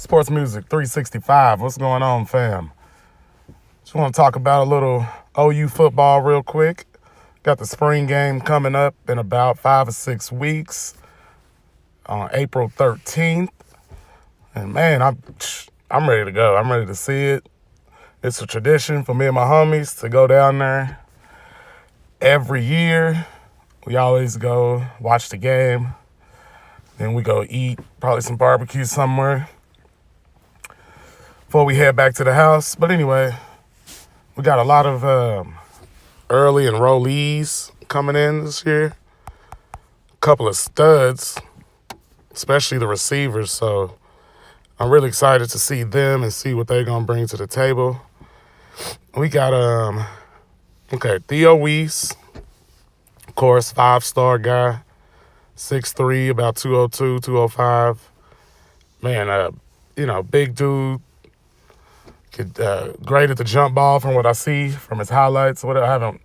Sports Music 365. What's going on, fam? Just want to talk about a little OU football real quick. Got the spring game coming up in about 5 or 6 weeks on April 13th. And man, I'm ready to go. I'm ready to see it. It's a tradition for me and my homies to go down there every year. We always go watch the game. Then we go eat probably some barbecue somewhere before we head back to the house. But anyway, we got a lot of early enrollees coming in this year. A couple of studs, especially the receivers. So I'm really excited to see them and see what they're going to bring to the table. We got, Theo Weiss, of course, 5-star guy, 6'3", about 202, 205. Man, big dude. Great at the jump ball from what I see from his highlights. I haven't,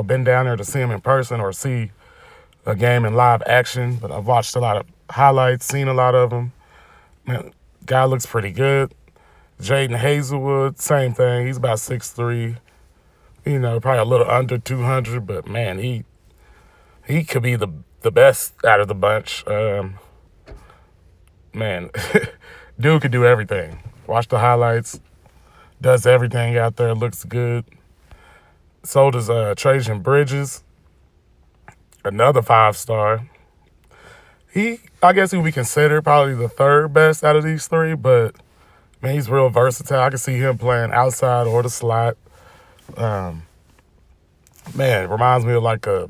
been down there to see him in person or see a game in live action, but I've watched a lot of highlights, seen a lot of them. Man, guy looks pretty good. Jaden Hazelwood, same thing. He's about 6'3", probably a little under 200, but man, he could be the best out of the bunch. Man, dude could do everything. Watch the highlights. Does everything out there. Looks good. So does Trajan Bridges, another 5-star. I guess he would be considered probably the third best out of these three, but man, he's real versatile. I can see him playing outside or the slot. Man, it reminds me of like I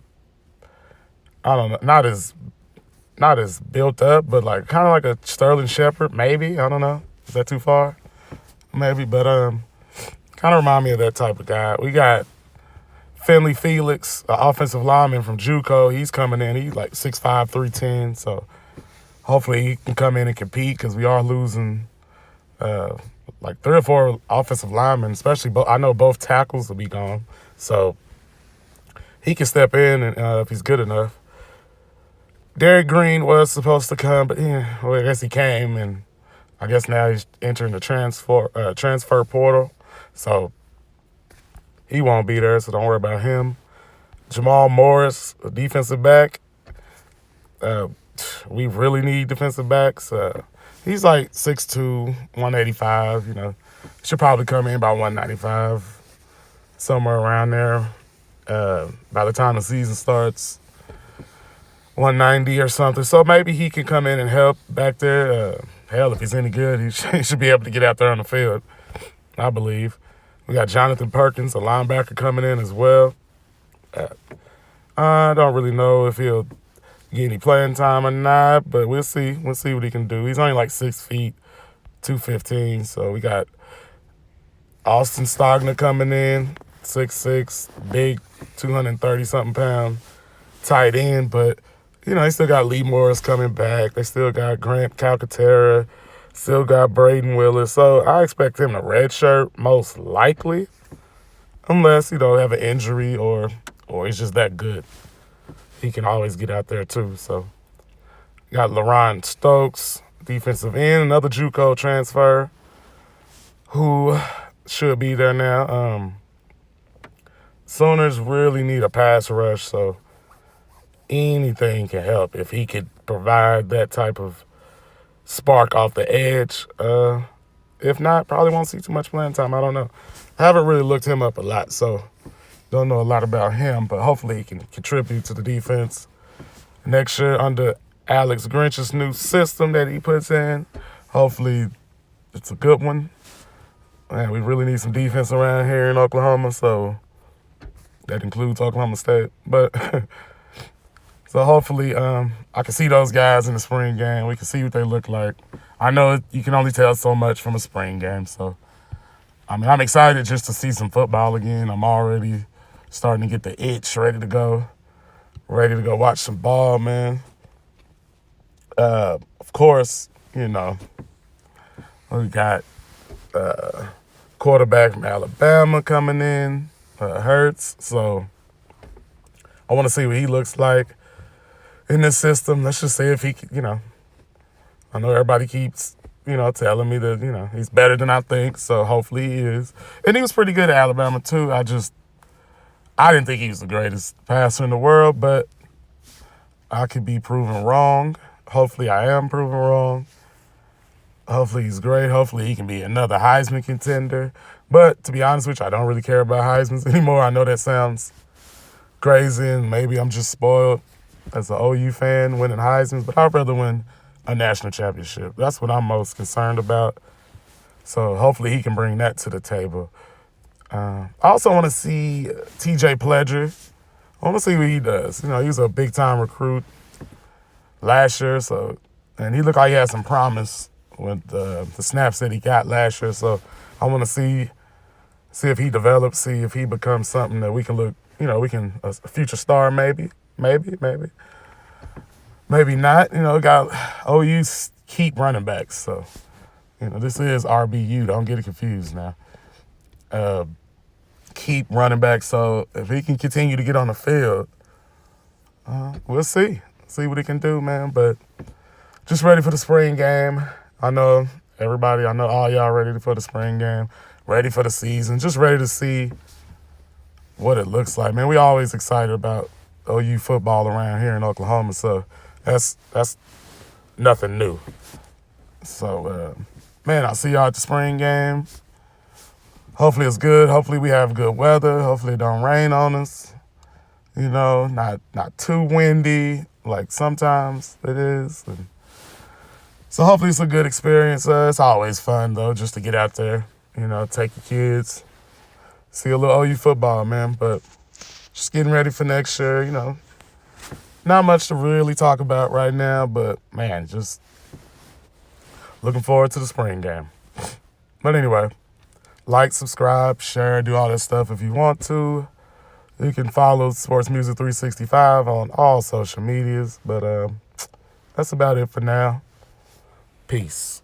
don't know, not as built up, but like kind of like a Sterling Shepard, maybe. I don't know. Is that too far? Maybe, but kind of remind me of that type of guy. We got Finley Felix, an offensive lineman from JUCO. He's coming in. He's like 6'5", 310. So hopefully he can come in and compete because we are losing like 3 or 4 offensive linemen, especially I know both tackles will be gone. So he can step in and if he's good enough. Derek Green was supposed to come, but I guess he came, and I guess now he's entering the transfer portal. So he won't be there, so don't worry about him. Jamal Morris, a defensive back. We really need defensive backs. He's like 6'2", 185, Should probably come in about 195, somewhere around there. By the time the season starts, 190 or something. So maybe he can come in and help back there. Hell, if he's any good, he should be able to get out there on the field, I believe. We got Jonathan Perkins, a linebacker, coming in as well. I don't really know if he'll get any playing time or not, but we'll see. We'll see what he can do. He's only like 6 feet, 215. So we got Austin Stogner coming in, 6'6", big, 230-something pound tight end, but they still got Lee Morris coming back. They still got Grant Calcaterra, still got Braden Willis. So I expect him to redshirt most likely, unless, have an injury or he's just that good. He can always get out there too. So got LaRon Stokes, defensive end, another JUCO transfer who should be there now. Sooners really need a pass rush, so anything can help if he could provide that type of spark off the edge. If not, probably won't see too much playing time. I don't know. I haven't really looked him up a lot, so don't know a lot about him, but hopefully he can contribute to the defense next year under Alex Grinch's new system that he puts in. Hopefully it's a good one. Man, we really need some defense around here in Oklahoma, so that includes Oklahoma State. But so hopefully I can see those guys in the spring game. We can see what they look like. I know you can only tell so much from a spring game. So, I'm excited just to see some football again. I'm already starting to get the itch, ready to go watch some ball, man. Of course, we got quarterback from Alabama coming in, Hurts. So I want to see what he looks like in this system. Let's just see if he can, I know everybody keeps telling me that, he's better than I think. So hopefully he is. And he was pretty good at Alabama too. I didn't think he was the greatest passer in the world, but I could be proven wrong. Hopefully I am proven wrong. Hopefully he's great. Hopefully he can be another Heisman contender. But to be honest with you, I don't really care about Heismans anymore. I know that sounds crazy, and maybe I'm just spoiled as an OU fan winning Heismans, but I'd rather win a national championship. That's what I'm most concerned about. So hopefully he can bring that to the table. I also want to see TJ Pledger. I want to see what he does. He was a big-time recruit last year, and he looked like he had some promise with the snaps that he got last year. So I want to see if he develops, see if he becomes something that we can look, a future star maybe not. Got OU's keep running backs. So, this is RBU. Don't get it confused now. Keep running back. So if he can continue to get on the field, we'll see. See what he can do, man. But just ready for the spring game. I know all y'all ready for the spring game, ready for the season, just ready to see what it looks like. Man, we always excited about OU football around here in Oklahoma, so that's nothing new. So, man, I'll see y'all at the spring game. Hopefully it's good. Hopefully we have good weather. Hopefully it don't rain on us. Not too windy like sometimes it is. So hopefully it's a good experience. It's always fun, though, just to get out there, take your kids, see a little OU football, man. But just getting ready for next year, Not much to really talk about right now, but, man, just looking forward to the spring game. But anyway, like, subscribe, share, do all that stuff if you want to. You can follow Sports Music 365 on all social medias. But that's about it for now. Peace.